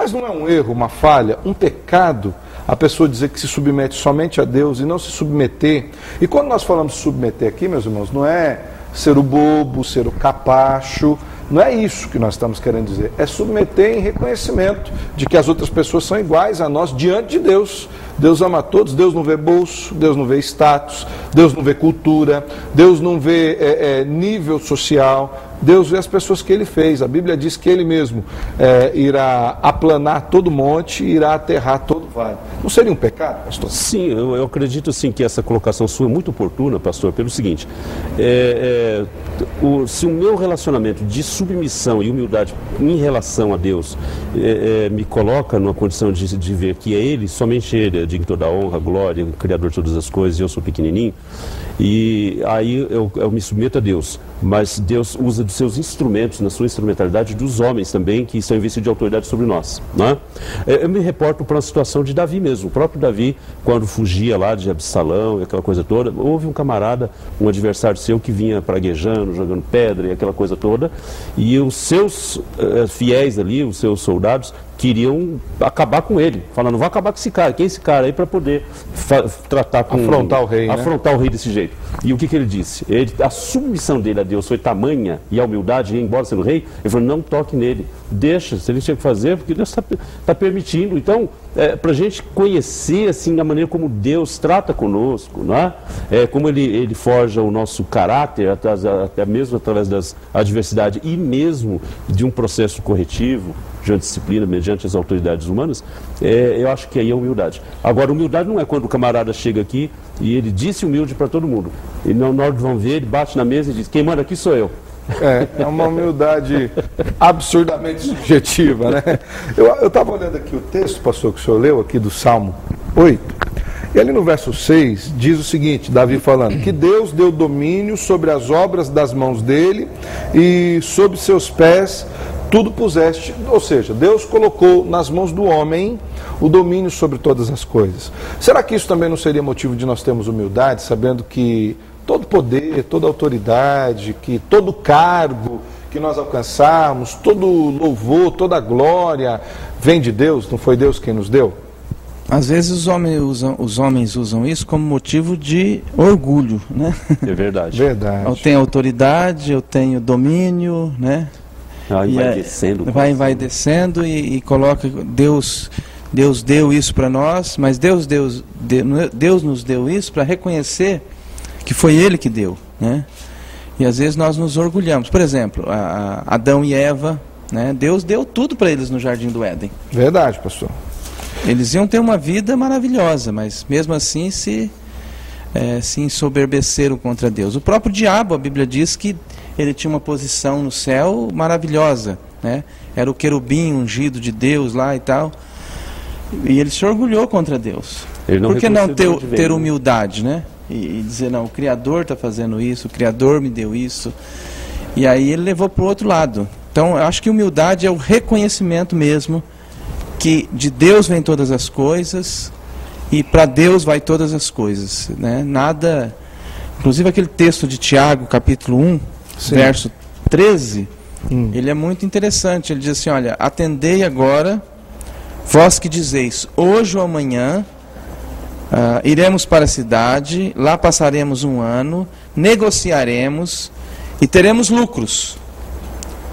Mas não é um erro, uma falha, um pecado a pessoa dizer que se submete somente a Deus e não se submeter? E quando nós falamos submeter aqui, meus irmãos, não é ser o bobo, ser o capacho, não é isso que nós estamos querendo dizer. É submeter em reconhecimento de que as outras pessoas são iguais a nós diante de Deus. Deus ama a todos, Deus não vê bolso, Deus não vê status, Deus não vê cultura, Deus não vê nível social, Deus vê as pessoas que Ele fez. A Bíblia diz que Ele mesmo irá aplanar todo monte e irá aterrar todo vale. Não seria um pecado, pastor? Sim, eu acredito sim que essa colocação sua é muito oportuna, pastor, pelo seguinte, se o meu relacionamento de submissão e humildade em relação a Deus me coloca numa condição de ver que é Ele, somente Ele, é digno de toda a honra, glória, o Criador de todas as coisas, e eu sou pequenininho, e aí eu me submeto a Deus, mas Deus usa dos seus instrumentos, na sua instrumentalidade, dos homens também, que estão investidos de autoridade sobre nós, né? Eu me reporto para a situação de Davi mesmo. O próprio Davi, quando fugia lá de Absalão e aquela coisa toda, houve um camarada, um adversário seu, que vinha praguejando, jogando pedra e aquela coisa toda, e os seus fiéis ali, os seus soldados, queriam acabar com ele, falando, vou acabar com esse cara, quem é esse cara aí, para poder tratar com... Afrontar o rei, né? Afrontar o rei desse jeito. E o que ele disse? A submissão dele a Deus foi tamanha, e a humildade, embora sendo rei, ele falou, não toque nele, deixa, se ele tinha que fazer, porque Deus está permitindo. Então, para a gente conhecer assim, a maneira como Deus trata conosco, não é? Como ele forja o nosso caráter, até mesmo através das adversidades, e mesmo de um processo corretivo, de uma disciplina, mediante as autoridades humanas, eu acho que aí é humildade. Agora, humildade não é quando o camarada chega aqui e ele disse humilde para todo mundo. E na hora de vão ver, ele bate na mesa e diz, quem manda aqui sou eu. É uma humildade absurdamente subjetiva, né? Eu estava olhando aqui o texto, pastor, que o senhor leu aqui do Salmo 8, e ali no verso 6 diz o seguinte, Davi falando, que Deus deu domínio sobre as obras das mãos dele e sob seus pés tudo puseste, ou seja, Deus colocou nas mãos do homem o domínio sobre todas as coisas. Será que isso também não seria motivo de nós termos humildade, sabendo que todo poder, toda autoridade, que todo cargo que nós alcançarmos, todo louvor, toda glória vem de Deus, não foi Deus quem nos deu? Às vezes os homens usam isso como motivo de orgulho, né? É verdade. Verdade. Eu tenho autoridade, eu tenho domínio, né? Aí vai descendo. Vai descendo e coloca, Deus deu isso para nós, mas Deus nos deu isso para reconhecer que foi Ele que deu, né? E às vezes nós nos orgulhamos. Por exemplo, Adão e Eva, né? Deus deu tudo para eles no Jardim do Éden. Verdade, pastor. Eles iam ter uma vida maravilhosa, mas mesmo assim se ensoberbeceram contra Deus. O próprio diabo, a Bíblia diz que ele tinha uma posição no céu maravilhosa, né? Era o querubim ungido de Deus lá e tal. E ele se orgulhou contra Deus. Por que não ter humildade, né? E dizer, não, o Criador está fazendo isso, o Criador me deu isso. E aí ele levou para o outro lado. Então, eu acho que humildade é o reconhecimento mesmo que de Deus vem todas as coisas e para Deus vai todas as coisas, né? Nada... Inclusive aquele texto de Tiago, capítulo 1, sim, verso 13, ele é muito interessante. Ele diz assim, olha, atendei agora, vós que dizeis, hoje ou amanhã iremos para a cidade, lá passaremos um ano, negociaremos e teremos lucros.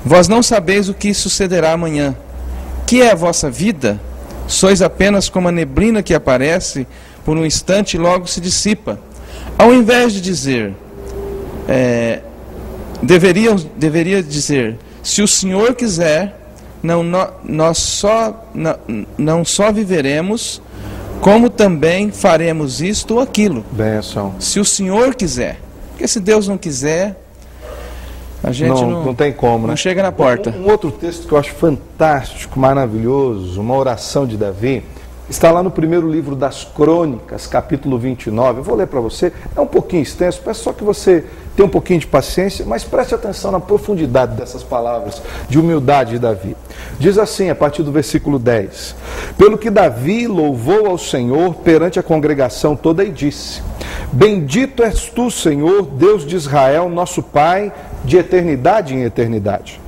Vós não sabeis o que sucederá amanhã. Que é a vossa vida? Sois apenas como a neblina que aparece por um instante e logo se dissipa. Ao invés de dizer, deveria dizer, se o Senhor quiser, não só viveremos, como também faremos isto ou aquilo. Benção. Se o Senhor quiser. Porque se Deus não quiser, a gente não tem como, né? Não chega na porta. Um outro texto que eu acho fantástico, maravilhoso, uma oração de Davi, está lá no primeiro livro das Crônicas, capítulo 29. Eu vou ler para você, é um pouquinho extenso, peço só que você tenha um pouquinho de paciência, mas preste atenção na profundidade dessas palavras de humildade de Davi. Diz assim, a partir do versículo 10, pelo que Davi louvou ao Senhor perante a congregação toda e disse, bendito és tu, Senhor, Deus de Israel, nosso Pai, de eternidade em eternidade.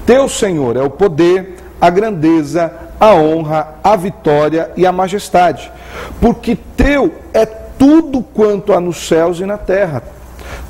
Teu, Senhor, é o poder, a grandeza, a honra, a vitória e a majestade. Porque teu é tudo quanto há nos céus e na terra.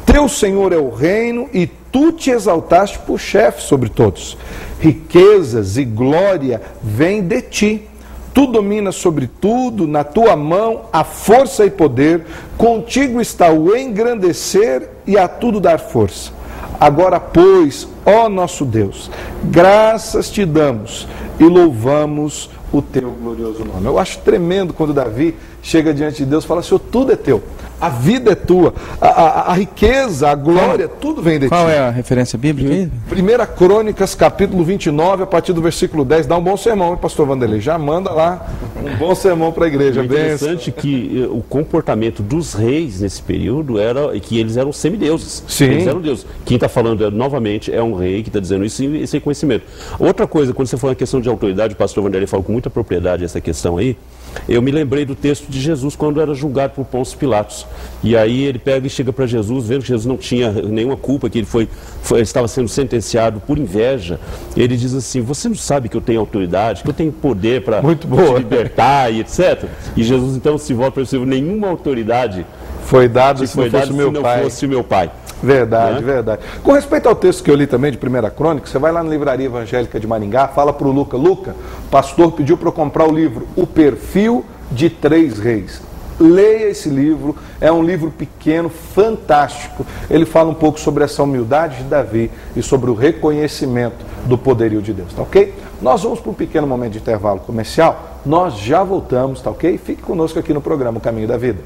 Teu, Senhor, é o reino e tu te exaltaste por chefe sobre todos. Riquezas e glória vêm de ti. Tu dominas sobre tudo, na tua mão há força e poder, contigo está o engrandecer e a tudo dar força. Agora, pois, ó nosso Deus, graças te damos e louvamos o teu glorioso nome. Eu acho tremendo quando Davi chega diante de Deus e fala: Senhor, tudo é teu. A vida é tua, a riqueza, a glória, tudo vem de ti. Qual é a referência bíblica aí? 1 Crônicas, capítulo 29, a partir do versículo 10. Dá um bom sermão, hein, pastor Vanderlei? Já manda lá um bom sermão para a igreja. É interessante que o comportamento dos reis nesse período era que eles eram semideuses. Sim. Eles eram deuses. Quem está falando novamente é um rei que está dizendo isso sem conhecimento. Outra coisa, quando você fala em questão de autoridade, o pastor Vanderlei falou com muita propriedade essa questão aí. Eu me lembrei do texto de Jesus quando era julgado por Pôncio Pilatos. E aí ele pega e chega para Jesus, vendo que Jesus não tinha nenhuma culpa, que ele estava sendo sentenciado por inveja. Ele diz assim: você não sabe que eu tenho autoridade, que eu tenho poder para te libertar e etc. E Jesus então se volta para ele: nenhuma autoridade foi dada se não fosse o meu pai. Verdade, verdade. Com respeito ao texto que eu li também de 1 Crônica, você vai lá na Livraria Evangélica de Maringá, fala para o Luca: o pastor pediu para eu comprar o livro O Perfil de Três Reis. Leia esse livro, é um livro pequeno, fantástico. Ele fala um pouco sobre essa humildade de Davi e sobre o reconhecimento do poderio de Deus, tá ok? Nós vamos para um pequeno momento de intervalo comercial, nós já voltamos, tá ok? Fique conosco aqui no programa O Caminho da Vida.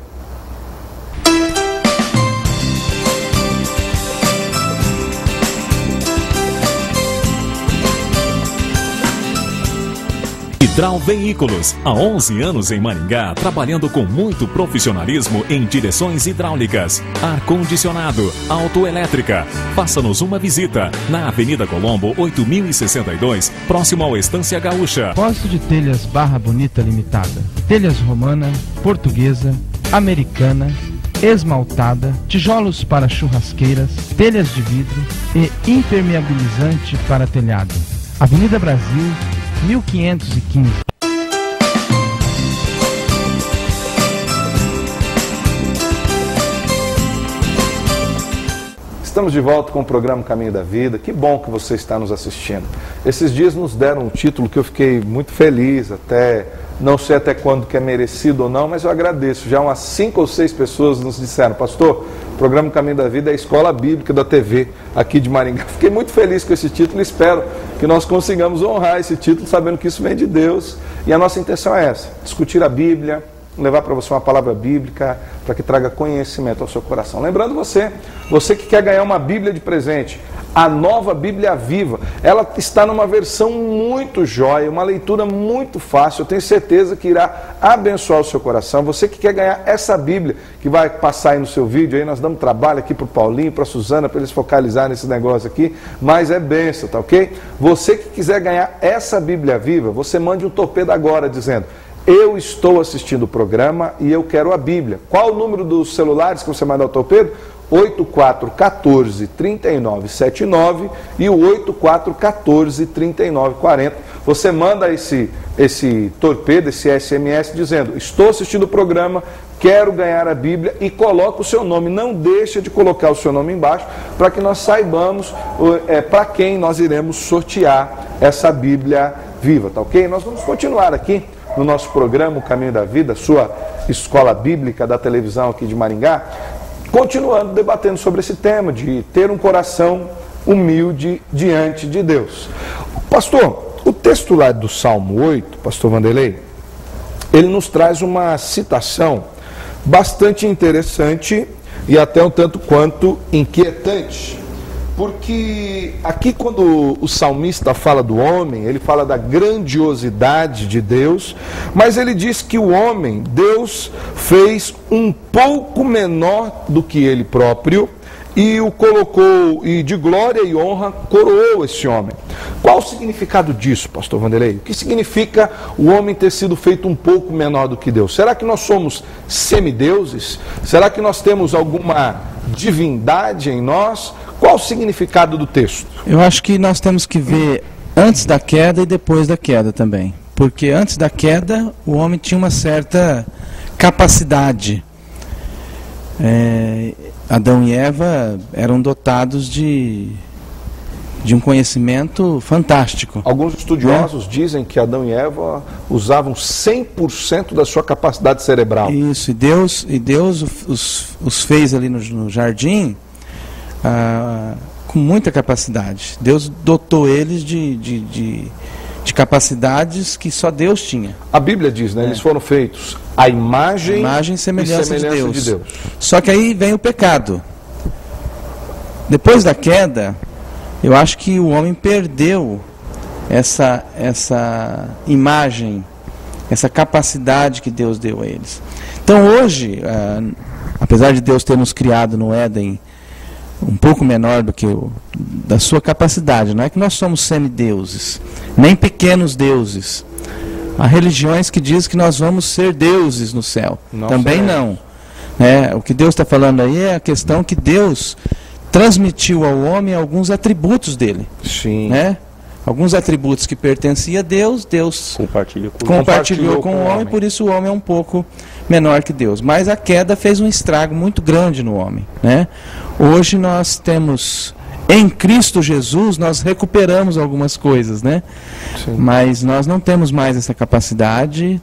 Hidral Veículos, há 11 anos em Maringá, trabalhando com muito profissionalismo em direções hidráulicas, ar-condicionado, autoelétrica. Faça-nos uma visita na Avenida Colombo, 8062, próximo ao Estância Gaúcha. Posto de telhas Barra Bonita Limitada, telhas romana, portuguesa, americana, esmaltada, tijolos para churrasqueiras, telhas de vidro e impermeabilizante para telhado. Avenida Brasil, 1515. Estamos de volta com o programa Caminho da Vida. Que bom que você está nos assistindo. Esses dias nos deram um título que eu fiquei muito feliz, até não sei até quando que é merecido ou não, mas eu agradeço. Já umas 5 ou 6 pessoas nos disseram: pastor, o programa Caminho da Vida é a escola bíblica da TV aqui de Maringá. Fiquei muito feliz com esse título e espero que nós consigamos honrar esse título, sabendo que isso vem de Deus. E a nossa intenção é essa: discutir a Bíblia, levar para você uma palavra bíblica para que traga conhecimento ao seu coração. Lembrando você que quer ganhar uma Bíblia de presente, a Nova Bíblia Viva, ela está numa versão muito jóia, uma leitura muito fácil, eu tenho certeza que irá abençoar o seu coração. Você que quer ganhar essa Bíblia, que vai passar aí no seu vídeo, aí nós damos trabalho aqui para o Paulinho, para a Suzana, para eles focalizarem nesse negócio aqui, mas é bênção, tá ok? Você que quiser ganhar essa Bíblia Viva, você mande um torpedo agora dizendo: eu estou assistindo o programa e eu quero a Bíblia. Qual o número dos celulares que você manda ao torpedo? 8414-3979 e o 8414-3940. Você manda esse torpedo, esse SMS, dizendo: estou assistindo o programa, quero ganhar a Bíblia, e coloca o seu nome. Não deixa de colocar o seu nome embaixo, para que nós saibamos para quem nós iremos sortear essa Bíblia Viva, tá ok? Nós vamos continuar aqui no nosso programa O Caminho da Vida, sua escola bíblica da televisão aqui de Maringá, continuando debatendo sobre esse tema de ter um coração humilde diante de Deus. Pastor, o texto lá do Salmo 8, pastor Vanderlei, ele nos traz uma citação bastante interessante e até um tanto quanto inquietante. Porque aqui, quando o salmista fala do homem, ele fala da grandiosidade de Deus, mas ele diz que o homem, Deus fez um pouco menor do que ele próprio e o colocou, e de glória e honra coroou esse homem. Qual o significado disso, pastor Vanderlei? O que significa o homem ter sido feito um pouco menor do que Deus? Será que nós somos semideuses? Será que nós temos alguma divindade em nós? Qual o significado do texto? Eu acho que nós temos que ver antes da queda e depois da queda também. porque antes da queda o homem tinha uma certa capacidade. Adão e Eva eram dotados de um conhecimento fantástico. Alguns estudiosos dizem que Adão e Eva usavam 100% da sua capacidade cerebral. Isso, e Deus os fez ali no jardim com muita capacidade. Deus dotou eles de capacidades que só Deus tinha. A Bíblia diz, né? Eles foram feitos à imagem e semelhança de Deus. de Deus. Só que aí vem o pecado. Depois da queda, eu acho que o homem perdeu essa imagem, essa capacidade que Deus deu a eles. Então hoje, apesar de Deus ter nos criado no Éden um pouco menor do que da sua capacidade, não é que nós somos semideuses, nem pequenos deuses. Há religiões que dizem que nós vamos ser deuses no céu. Também não. O que Deus está falando aí é a questão que Deus transmitiu ao homem alguns atributos dele. Sim. Alguns atributos que pertenciam a Deus, Deus compartilhou com o homem, por isso o homem é um pouco menor que Deus. Mas a queda fez um estrago muito grande no homem. Hoje nós temos, em Cristo Jesus, nós recuperamos algumas coisas, Sim. Mas nós não temos mais essa capacidade,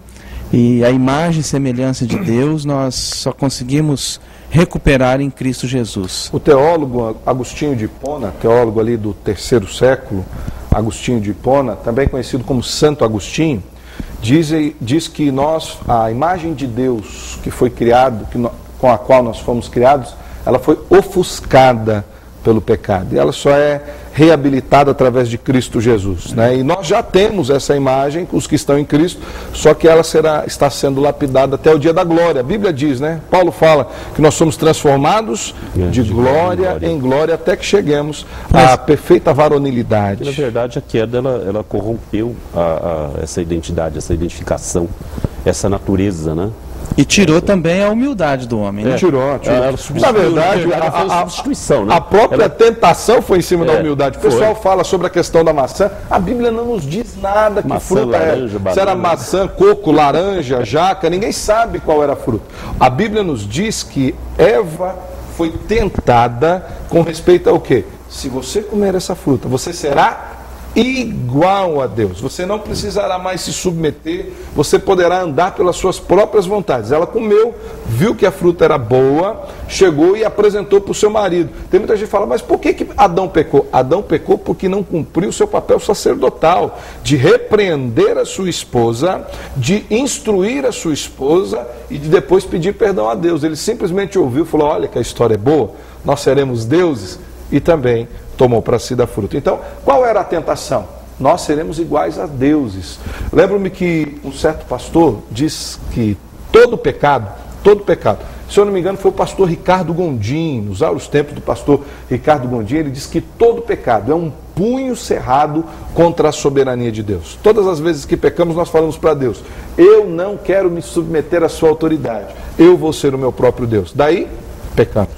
e a imagem e semelhança de Deus nós só conseguimos recuperar em Cristo Jesus. O teólogo Agostinho de Hipona, teólogo ali do 3º século, Agostinho de Hipona, também conhecido como Santo Agostinho, diz que a imagem de Deus que foi criado, com a qual nós fomos criados, ela foi ofuscada pelo pecado, e ela só é reabilitada através de Cristo Jesus, E nós já temos essa imagem, os que estão em Cristo, só que ela está sendo lapidada até o dia da glória. A Bíblia diz, Paulo fala que nós somos transformados de glória em glória até que cheguemos à perfeita varonilidade. Na verdade, a queda ela corrompeu essa identidade, essa identificação, essa natureza, E tirou também a humildade do homem. Tirou. Na verdade, a substituição, a própria tentação foi em cima da humildade. O pessoal fala sobre a questão da maçã. A Bíblia não nos diz nada que maçã, fruta laranja, se era maçã, coco, laranja, jaca. Ninguém sabe qual era a fruta. A Bíblia nos diz que Eva foi tentada com respeito ao quê? Se você comer essa fruta, você será igual a Deus. Você não precisará mais se submeter, você poderá andar pelas suas próprias vontades. Ela comeu, viu que a fruta era boa, chegou e apresentou para o seu marido. Tem muita gente que fala, mas por que Adão pecou? Adão pecou porque não cumpriu o seu papel sacerdotal, de repreender a sua esposa, de instruir a sua esposa e de depois pedir perdão a Deus. Ele simplesmente ouviu e falou, olha que a história é boa, nós seremos deuses, e também tomou para si da fruta. Então, qual era a tentação? Nós seremos iguais a deuses. Lembro-me que um certo pastor diz que todo pecado, se eu não me engano foi o pastor Ricardo Gondim, nos áureos tempos do pastor Ricardo Gondim, ele diz que todo pecado é um punho cerrado contra a soberania de Deus. Todas as vezes que pecamos, nós falamos para Deus, eu não quero me submeter à sua autoridade, eu vou ser o meu próprio Deus. Daí, pecamos.